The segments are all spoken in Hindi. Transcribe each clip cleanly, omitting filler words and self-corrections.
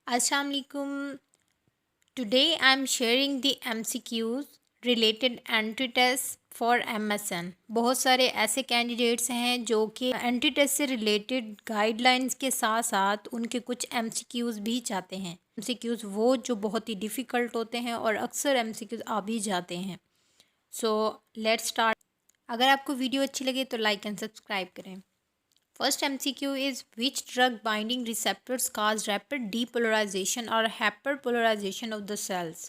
Assalamu alaikum. Today I am sharing the MCQs related entry test for MSN। बहुत सारे ऐसे कैंडिडेट्स हैं जो कि एंट्री टेस्ट से रिलेटेड गाइडलाइंस के साथ साथ उनके कुछ MCQs भी चाहते हैं। MCQs वो जो बहुत ही डिफ़िकल्ट होते हैं और अक्सर MCQs आ भी जाते हैं। So let's start. अगर आपको वीडियो अच्छी लगे तो लाइक एंड सब्सक्राइब करें। First MCQ is which drug binding receptors cause rapid depolarization और hyperpolarization of the cells।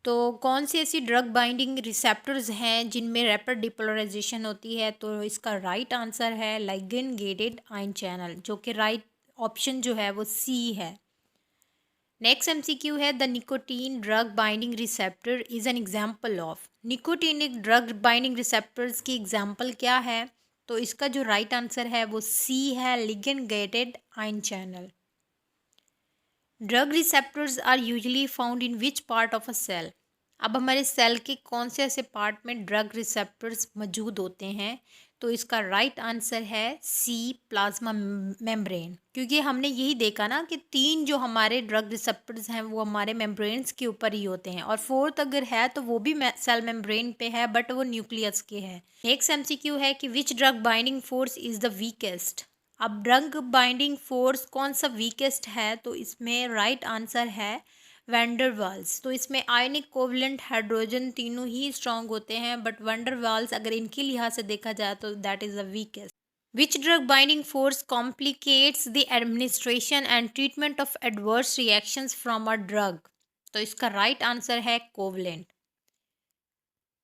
तो कौन सी ऐसी ड्रग बाइंडिंग रिसेप्टर्स हैं जिनमें रैपिड डिपोलराइजेशन होती है? तो इसका राइट आंसर है लिगैंड गेटेड आयन चैनल, जो कि राइट ऑप्शन जो है वो सी है। नेक्स्ट MCQ है the nicotine drug binding receptor is an example of. Nicotinic drug binding receptors की एग्जाम्पल क्या है? तो इसका जो राइट आंसर है वो सी है, ligand gated ion channel. Drug receptors are usually found in which part of a cell. अब हमारे सेल के कौन से ऐसे पार्ट में ड्रग रिसेप्टर्स मौजूद होते हैं? तो इसका राइट आंसर है सी, प्लाज्मा मेम्ब्रेन। क्योंकि हमने यही देखा ना कि 3 जो हमारे ड्रग रिसेप्टर्स हैं वो हमारे मेम्ब्रेन्स के ऊपर ही होते हैं, और 4th अगर है तो वो भी सेल मेम्ब्रेन पे है, बट वो न्यूक्लियस के है। नेक्स्ट MCQ है कि which drug binding force is the weakest. अब ड्रग बाइंडिंग फोर्स कौन सा वीकेस्ट है? तो इसमें राइट आंसर है वैंडरवाल्स। तो इसमें आयनिक कोवलेंट हाइड्रोजन तीनों ही स्ट्रांग होते हैं, बट वैंडरवाल्स अगर इनके लिहाज से देखा जाए तो that is the weakest. Which drug binding force complicates the administration and treatment of adverse reactions from a drug. तो इसका राइट आंसर है covalent.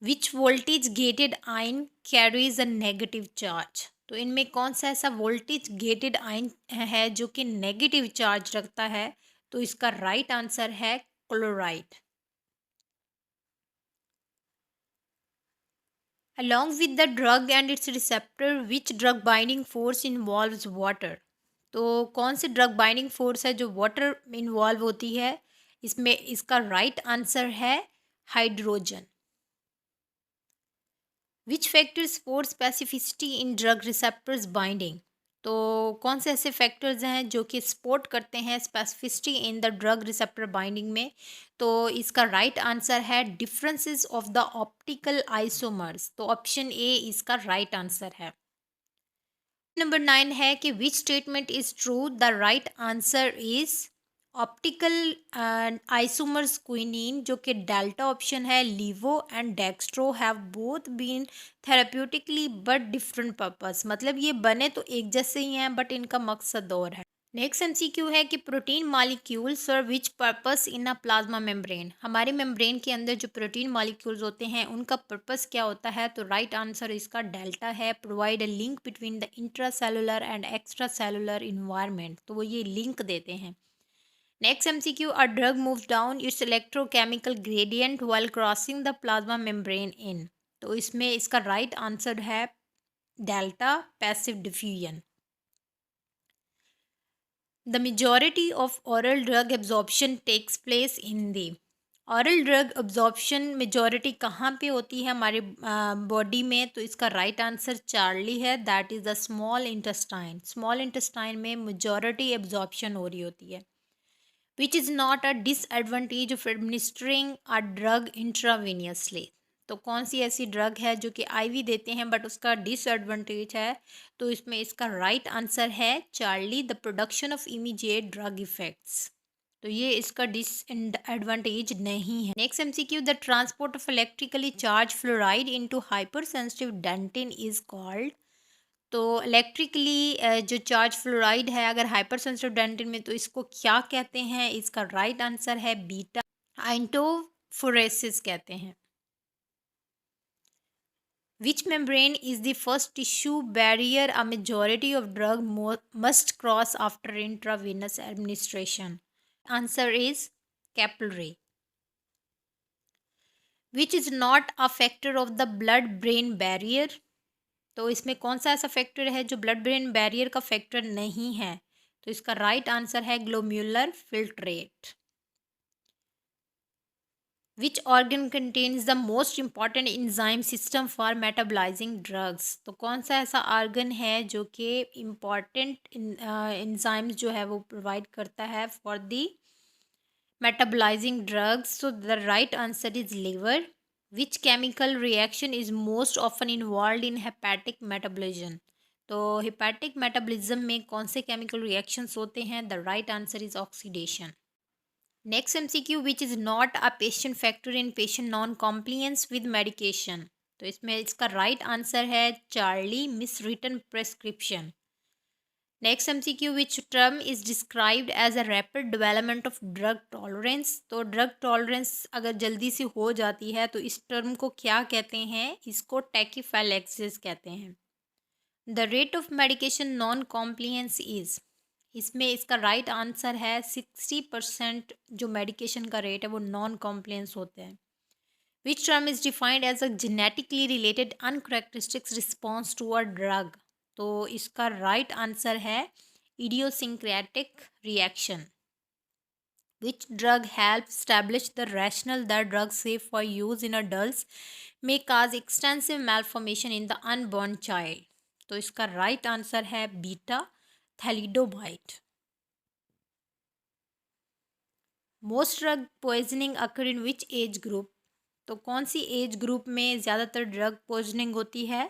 Which voltage gated ion carries a negative charge. तो इनमें कौन सा ऐसा वोल्टेज गेटेड आयन है जो कि नेगेटिव चार्ज रखता है? तो इसका राइट आंसर है chloride. Along with the drug and its receptor, which drug binding force involves water? तो कौन सी ड्रग बाइंडिंग फोर्स है जो वाटर में इन्वॉल्व होती है? इसमें इसका राइट आंसर है hydrogen. Which factors for specificity in drug receptors binding. तो कौन से ऐसे फैक्टर्स हैं जो कि सपोर्ट करते हैं specificity in the drug receptor binding में? तो इसका राइट आंसर है differences of the optical isomers. तो ऑप्शन ए इसका राइट आंसर है। नंबर 9 है कि which statement is true. The right answer is optical isomers quinine, जो कि डेल्टा ऑप्शन है, levo and dextro have both been therapeutically but different purpose. मतलब ये बने तो एक जैसे ही हैं बट इनका मकसद और है। नेक्स्ट MCQ है कि protein molecule serve which purpose in a plasma membrane. हमारे मेम्ब्रेन के अंदर जो प्रोटीन मॉलिक्यूल्स होते हैं उनका पर्पस क्या होता है? तो राइट आंसर इसका डेल्टा है, provide a link between the intra cellular and extra cellular environment. तो वो ये लिंक देते हैं। Next MCQ, a drug move down it's electrochemical gradient while crossing the plasma membrane in. तो इसमें इसका राइट आंसर है delta, passive diffusion. The majority of oral drug absorption takes place in the। Oral drug absorption majority कहाँ पे होती है हमारे बॉडी में? तो इसका राइट आंसर चार्ली है, that is the small intestine. Small intestine में मेजॉरिटी एब्जॉर्प्शन हो रही होती है। Which is not a disadvantage of administering a drug intravenously. तो कौन सी ऐसी ड्रग है जो कि आईवी देते हैं बट उसका डिसएडवांटेज है? तो इसमें इसका राइट आंसर है Charlie, the production of immediate drug effects. तो ये इसका डिसएडवांटेज नहीं है। Next MCQ, the transport of electrically charge fluoride into hyper sensitive dentin is called. तो इलेक्ट्रिकली जो चार्ज फ्लोराइड है अगर हाइपर सेंसिटिव डेंटिन में, तो इसको क्या कहते हैं? इसका राइट आंसर है बीटा आइंटोफोरेसिस कहते हैं। Which membrane is the first tissue barrier a majority of drug must cross after intravenous administration? Answer is capillary. Which is not a factor of the blood brain barrier. तो इसमें कौन सा ऐसा फैक्टर है जो ब्लड ब्रेन बैरियर का फैक्टर नहीं है? तो इसका राइट आंसर है glomerular filtrate. Which organ contains the most important enzyme system for metabolising drugs. तो कौन सा ऐसा ऑर्गन है जो कि इम्पॉर्टेंट इंजाइम्स जो है वो प्रोवाइड करता है for the metabolizing drugs? So the right answer is liver. Which chemical reaction is most often involved in hepatic metabolism? तो hepatic metabolism में कौन से chemical reactions होते हैं? The right answer is oxidation. Next MCQ, which is not a patient factor in patient non-compliance with medication? तो इसमें इसका right answer है Charlie, miswritten prescription. Next MCQ, which term is described as a rapid development of drug tolerance? तो ड्रग टॉलरेंस अगर जल्दी से हो जाती है तो इस टर्म को क्या कहते हैं? इसको टैकीफाइलैक्सिस कहते हैं. The rate of medication non compliance is, इसमें इसका राइट आंसर है 60% जो मेडिकेशन का रेट है वो नॉन कॉम्प्लियंस होते हैं. Which term is defined as a genetically related uncharacteristics response to a drug? तो इसका राइट आंसर है idiosyncratic reaction. Which drug help establish the rational that drug safe for use in adults may cause extensive malformation in the unborn child? तो इसका राइट आंसर है beta thalidomide. Most drug poisoning occur in which age group? तो कौन सी एज ग्रुप में ज़्यादातर ड्रग पॉइजनिंग होती है?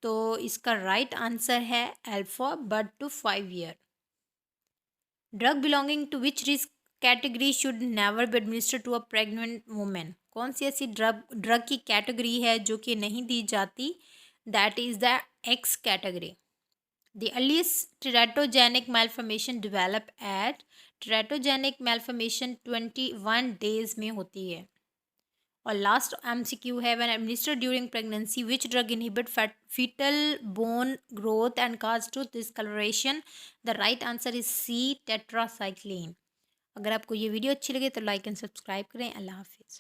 तो इसका राइट आंसर है alpha but to 5 year. Drug belonging to which risk category should never be administered to a pregnant women? कौन सी ऐसी ड्रग की कैटेगरी है जो कि नहीं दी जाती? That is the X category. The earliest teratogenic malformation develop at, teratogenic malformation 21 days में होती है. और लास्ट एमसीक्यू है, when administered during pregnancy which drug inhibit fetal bone growth and cause tooth discoloration? The right answer is C, tetracycline. अगर आपको ये वीडियो अच्छी लगे तो लाइक एंड सब्सक्राइब करें. अल्लाह हाफिज़.